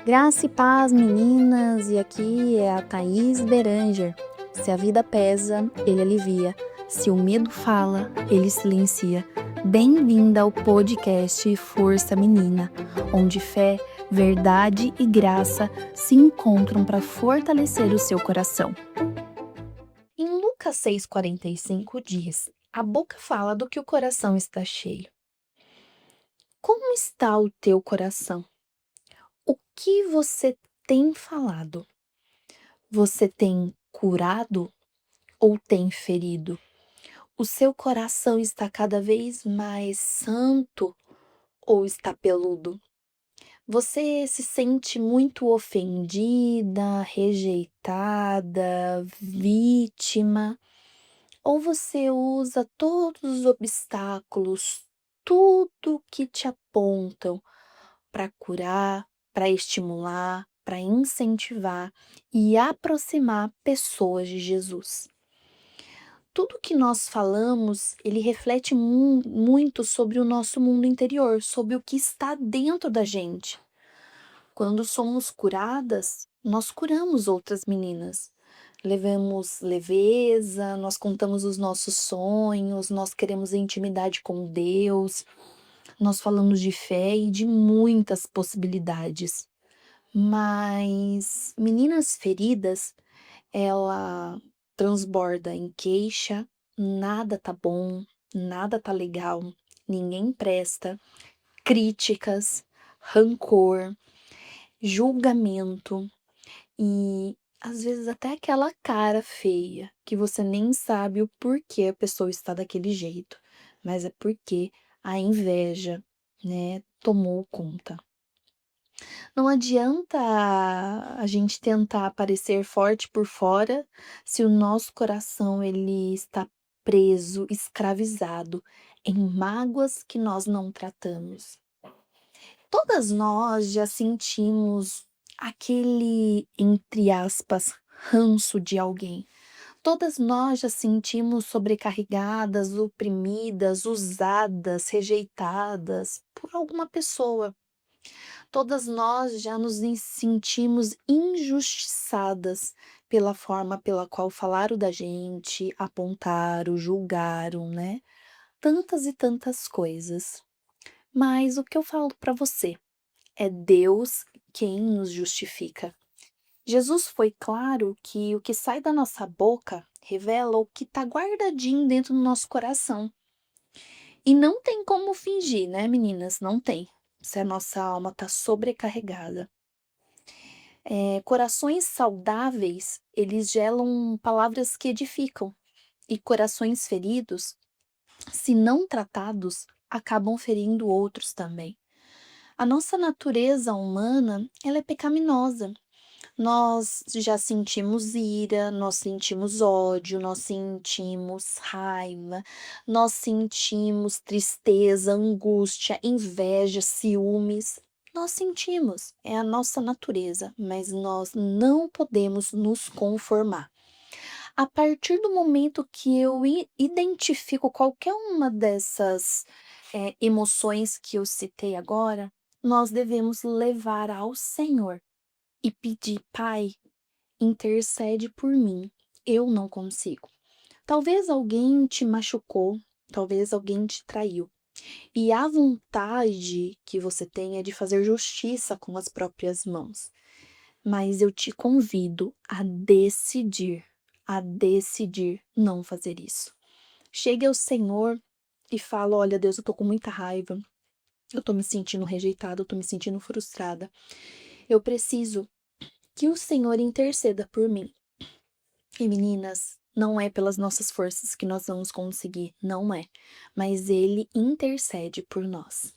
Graça e paz, meninas, e aqui é a Thaís Beranger. Se a vida pesa, ele alivia. Se o medo fala, ele silencia. Bem-vinda ao podcast Força Menina, onde fé, verdade e graça se encontram para fortalecer o seu coração. Em Lucas 6,45 diz: a boca fala do que o coração está cheio. Como está o teu coração? O que você tem falado? Você tem curado ou tem ferido? O seu coração está cada vez mais santo ou está peludo? Você se sente muito ofendida, rejeitada, vítima? Ou você usa todos os obstáculos, tudo que te apontam para curar, para estimular, para incentivar e aproximar pessoas de Jesus? Tudo que nós falamos, ele reflete muito sobre o nosso mundo interior, sobre o que está dentro da gente. Quando somos curadas, nós curamos outras meninas. Levamos leveza, nós contamos os nossos sonhos, nós queremos intimidade com Deus, nós falamos de fé e de muitas possibilidades. Mas meninas feridas, ela transborda em queixa, nada tá bom, nada tá legal, ninguém presta, críticas, rancor, julgamento e às vezes até aquela cara feia que você nem sabe o porquê a pessoa está daquele jeito, mas é porque a inveja, né, tomou conta. Não adianta a gente tentar parecer forte por fora se o nosso coração ele está preso, escravizado em mágoas que nós não tratamos. Todas nós já sentimos aquele, entre aspas, ranço de alguém. Todas nós já sentimos sobrecarregadas, oprimidas, usadas, rejeitadas por alguma pessoa. Todas nós já nos sentimos injustiçadas pela forma pela qual falaram da gente, apontaram, julgaram, né? Tantas e tantas coisas. Mas o que eu falo para você é Deus quem nos justifica. Jesus foi claro que o que sai da nossa boca revela o que está guardadinho dentro do nosso coração. E não tem como fingir, né, meninas? Não tem. Se a nossa alma está sobrecarregada. Corações saudáveis, eles gelam palavras que edificam. E corações feridos, se não tratados, acabam ferindo outros também. A nossa natureza humana, ela é pecaminosa. Nós já sentimos ira, nós sentimos ódio, nós sentimos raiva, nós sentimos tristeza, angústia, inveja, ciúmes. Nós sentimos, é a nossa natureza, mas nós não podemos nos conformar. A partir do momento que eu identifico qualquer uma dessas emoções que eu citei agora, nós devemos levar ao Senhor e pedir: Pai, intercede por mim, eu não consigo. Talvez alguém te machucou, talvez alguém te traiu. E a vontade que você tem é de fazer justiça com as próprias mãos. Mas eu te convido a decidir não fazer isso. Chegue ao Senhor e fala: olha, Deus, eu tô com muita raiva, eu tô me sentindo rejeitada, eu tô me sentindo frustrada. Eu preciso que o Senhor interceda por mim. E meninas, não é pelas nossas forças que nós vamos conseguir, não é. Mas Ele intercede por nós.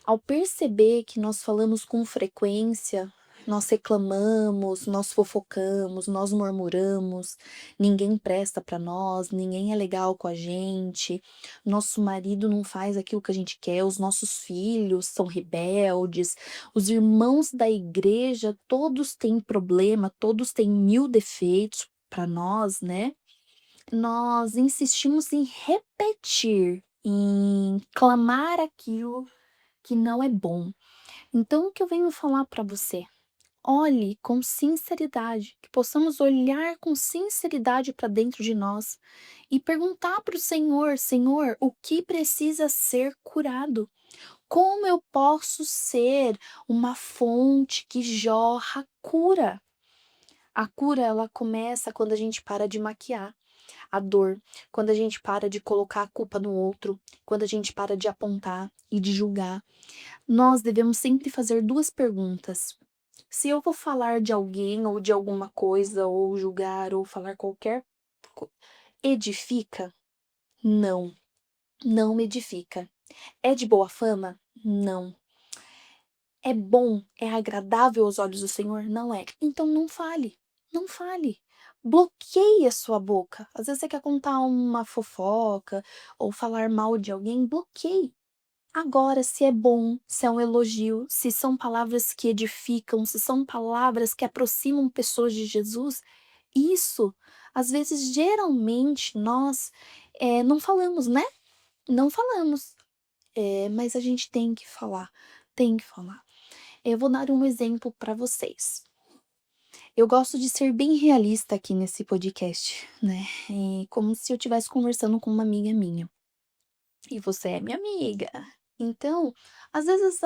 Ao perceber que nós falamos com frequência, nós reclamamos, nós fofocamos, nós murmuramos, ninguém presta para nós, ninguém é legal com a gente, nosso marido não faz aquilo que a gente quer, os nossos filhos são rebeldes, os irmãos da igreja, todos têm problema, todos têm mil defeitos para nós, né? Nós insistimos em repetir, em clamar aquilo que não é bom. Então, o que eu venho falar para você? olhe com sinceridade, que possamos olhar com sinceridade para dentro de nós e perguntar para o Senhor: Senhor, o que precisa ser curado? Como eu posso ser uma fonte que jorra cura? A cura, ela começa quando a gente para de maquiar a dor, quando a gente para de colocar a culpa no outro, quando a gente para de apontar e de julgar. Nós devemos sempre fazer duas perguntas. Se eu vou falar de alguém ou de alguma coisa, ou julgar, ou falar qualquer co edifica? Não, não me edifica. É de boa fama? Não. É bom? É agradável aos olhos do Senhor? Não é. Então não fale, não fale. Bloqueie a sua boca. Às vezes você quer contar uma fofoca ou falar mal de alguém, bloqueie. Agora, se é bom, se é um elogio, se são palavras que edificam, se são palavras que aproximam pessoas de Jesus, isso, às vezes, geralmente, nós não falamos, né? Não falamos. Mas a gente tem que falar, tem que falar. Eu vou dar um exemplo para vocês. Eu gosto de ser bem realista aqui nesse podcast, né? Como se eu estivesse conversando com uma amiga minha. E você é minha amiga. Então, às vezes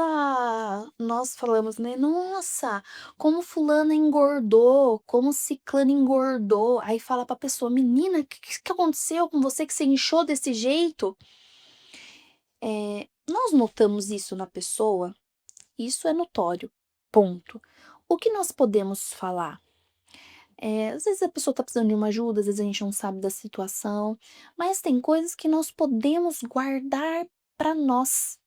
nós falamos, né? Nossa, como fulana engordou, como ciclana engordou. Aí fala pra pessoa, menina, o que aconteceu com você que você inchou desse jeito? Nós notamos isso na pessoa, isso é notório. Ponto. O que nós podemos falar? Às vezes a pessoa tá precisando de uma ajuda, às vezes a gente não sabe da situação, mas tem coisas que nós podemos guardar para nós.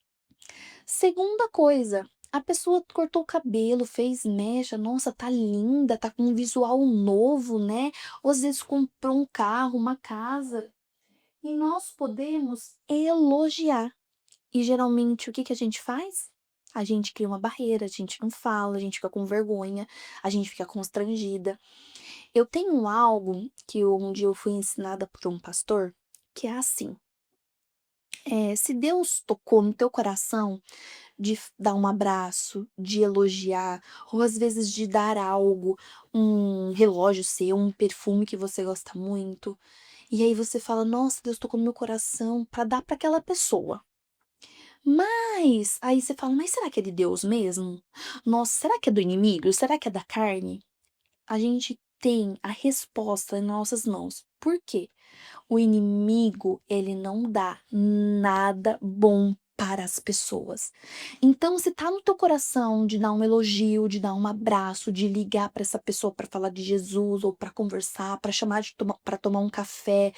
Segunda coisa, a pessoa cortou o cabelo, fez mecha, nossa, tá linda, tá com um visual novo, né? Ou às vezes comprou um carro, uma casa, e nós podemos elogiar. E geralmente o que que a gente faz? A gente cria uma barreira, a gente não fala, a gente fica com vergonha, a gente fica constrangida. Eu tenho algo que um dia eu fui ensinada por um pastor, que é assim: se Deus tocou no teu coração de dar um abraço, de elogiar, ou às vezes de dar algo, um relógio seu, um perfume que você gosta muito, e aí você fala: Nossa, Deus tocou no meu coração para dar para aquela pessoa. Mas aí você fala: Mas será que é de Deus mesmo? Nossa, será que é do inimigo? Será que é da carne? A gente tem a resposta em nossas mãos. Por quê? O inimigo, ele não dá nada bom para as pessoas. Então, se tá no teu coração de dar um elogio, de dar um abraço, de ligar para essa pessoa para falar de Jesus ou para conversar, para chamar de para tomar um café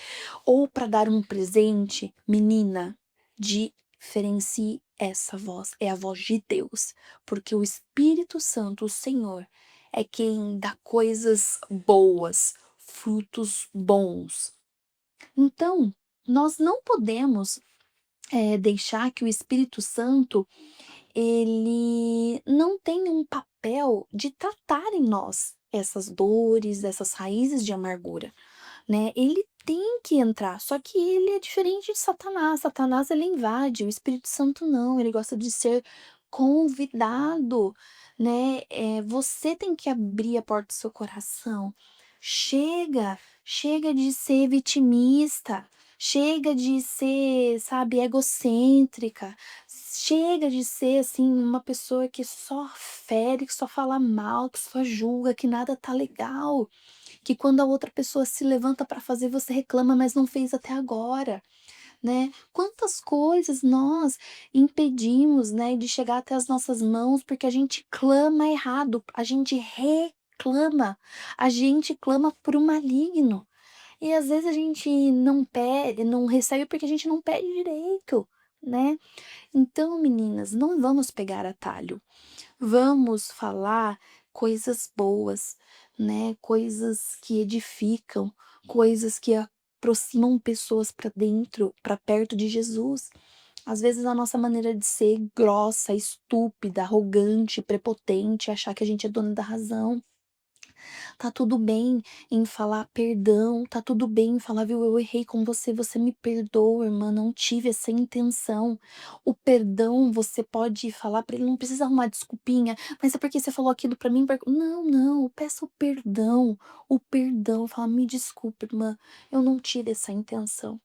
ou para dar um presente, menina, diferencie essa voz, é a voz de Deus, porque o Espírito Santo, o Senhor, é quem dá coisas boas, frutos bons. Então, nós não podemos deixar que o Espírito Santo ele não tenha um papel de tratar em nós essas dores, essas raízes de amargura, né? Ele tem que entrar, só que ele é diferente de Satanás. Satanás ele invade, o Espírito Santo não, ele gosta de ser convidado, né? Você tem que abrir a porta do seu coração. Chega, chega de ser vitimista, chega de ser, sabe, egocêntrica, chega de ser assim uma pessoa que só fere, que só fala mal, que só julga, que nada tá legal, que quando a outra pessoa se levanta para fazer, você reclama, mas não fez até agora, né? Quantas coisas nós impedimos, né, de chegar até as nossas mãos porque a gente clama errado, a gente reclama, a gente clama por um maligno. E às vezes a gente não pede, não recebe porque a gente não pede direito, né? Então, meninas, não vamos pegar atalho. Vamos falar coisas boas, né? Coisas que edificam, coisas que aproximam pessoas para dentro, para perto de Jesus. Às vezes a nossa maneira de ser grossa, estúpida, arrogante, prepotente, achar que a gente é dona da razão. Tá tudo bem em falar perdão, tá tudo bem em falar, viu, eu errei com você, você me perdoa, irmã, não tive essa intenção. O perdão você pode falar pra ele, não precisa arrumar desculpinha, mas é porque você falou aquilo pra mim, não, não, peça o perdão, fala, me desculpa, irmã, eu não tive essa intenção.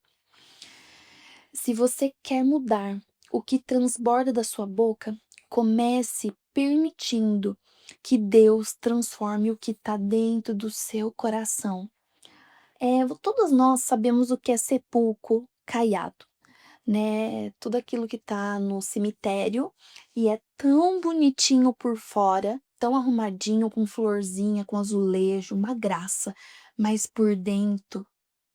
Se você quer mudar o que transborda da sua boca, comece permitindo que Deus transforme o que está dentro do seu coração. Todos nós sabemos o que é sepulcro caiado, né? Tudo aquilo que está no cemitério e é tão bonitinho por fora, tão arrumadinho, com florzinha, com azulejo, uma graça, mas por dentro,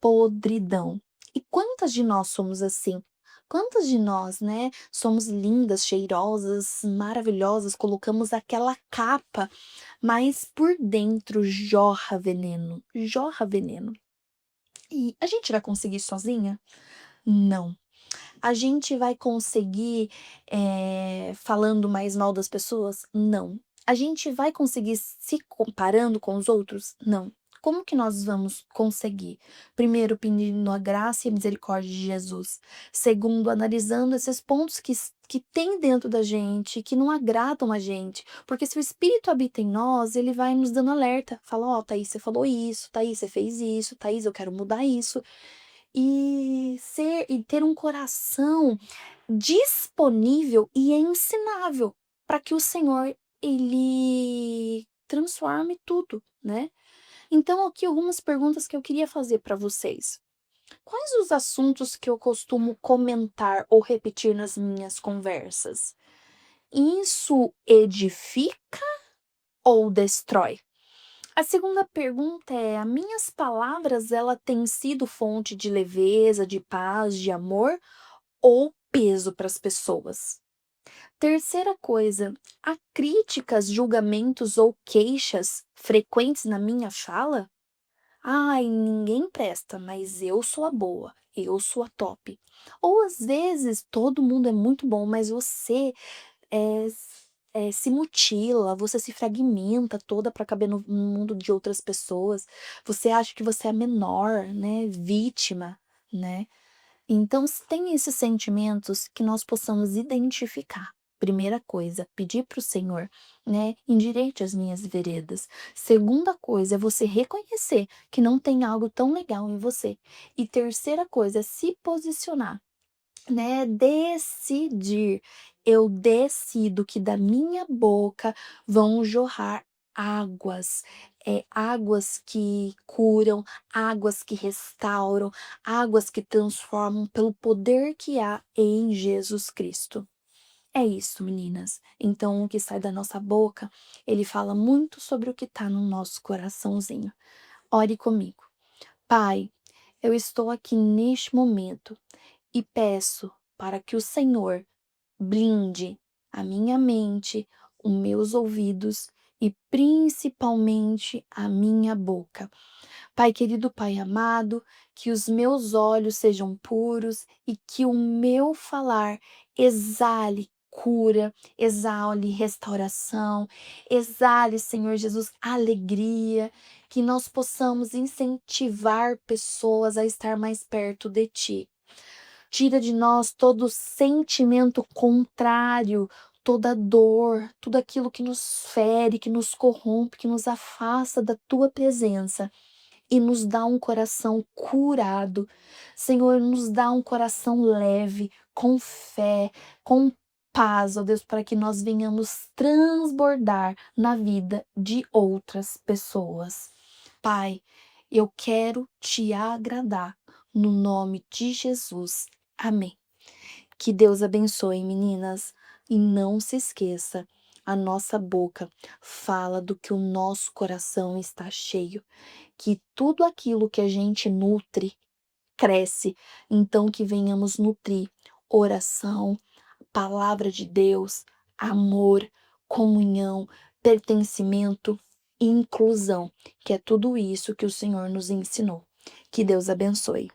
podridão. E quantas de nós somos assim? Quantas de nós, né, somos lindas, cheirosas, maravilhosas, colocamos aquela capa, mas por dentro jorra veneno, jorra veneno. E a gente vai conseguir sozinha? Não. A gente vai conseguir, falando mais mal das pessoas? Não. A gente vai conseguir se comparando com os outros? Não. Como que nós vamos conseguir? Primeiro, pedindo a graça e a misericórdia de Jesus. Segundo, analisando esses pontos que tem dentro da gente, que não agradam a gente. Porque se o Espírito habita em nós, ele vai nos dando alerta. Fala, ó, Thaís, você falou isso, Thaís, você fez isso, Thaís, eu quero mudar isso. E ter um coração disponível e ensinável para que o Senhor ele transforme tudo, né? Então, aqui algumas perguntas que eu queria fazer para vocês. Quais os assuntos que eu costumo comentar ou repetir nas minhas conversas? Isso edifica ou destrói? A segunda pergunta é: as minhas palavras, ela têm sido fonte de leveza, de paz, de amor ou peso para as pessoas? Terceira coisa, há críticas, julgamentos ou queixas frequentes na minha fala? Ai, ninguém presta, mas eu sou a boa, eu sou a top. Ou às vezes todo mundo é muito bom, mas você é, se mutila, você se fragmenta toda para caber no mundo de outras pessoas. Você acha que você é a menor, né? Vítima, né? Então, se tem esses sentimentos que nós possamos identificar. Primeira coisa, pedir para o Senhor, né? Endireite as minhas veredas. Segunda coisa é você reconhecer que não tem algo tão legal em você. E terceira coisa é se posicionar, né? Decidir. Eu decido que da minha boca vão jorrar águas, águas que curam, águas que restauram, águas que transformam pelo poder que há em Jesus Cristo. É isso, meninas. Então, o que sai da nossa boca, ele fala muito sobre o que está no nosso coraçãozinho. Ore comigo. Pai, eu estou aqui neste momento e peço para que o Senhor blinde a minha mente, os meus ouvidos e principalmente a minha boca. Pai querido, Pai amado, que os meus olhos sejam puros e que o meu falar exale cura, exale restauração, exale, Senhor Jesus, alegria, que nós possamos incentivar pessoas a estar mais perto de Ti. Tira de nós todo sentimento contrário, toda dor, tudo aquilo que nos fere, que nos corrompe, que nos afasta da tua presença e nos dá um coração curado. Senhor, nos dá um coração leve, com fé, com paz, ó Deus, para que nós venhamos transbordar na vida de outras pessoas. Pai, eu quero te agradar no nome de Jesus. Amém. Que Deus abençoe, meninas. E não se esqueça, a nossa boca fala do que o nosso coração está cheio. Que tudo aquilo que a gente nutre, cresce. Então, que venhamos nutrir oração, palavra de Deus, amor, comunhão, pertencimento e inclusão, que é tudo isso que o Senhor nos ensinou. Que Deus abençoe.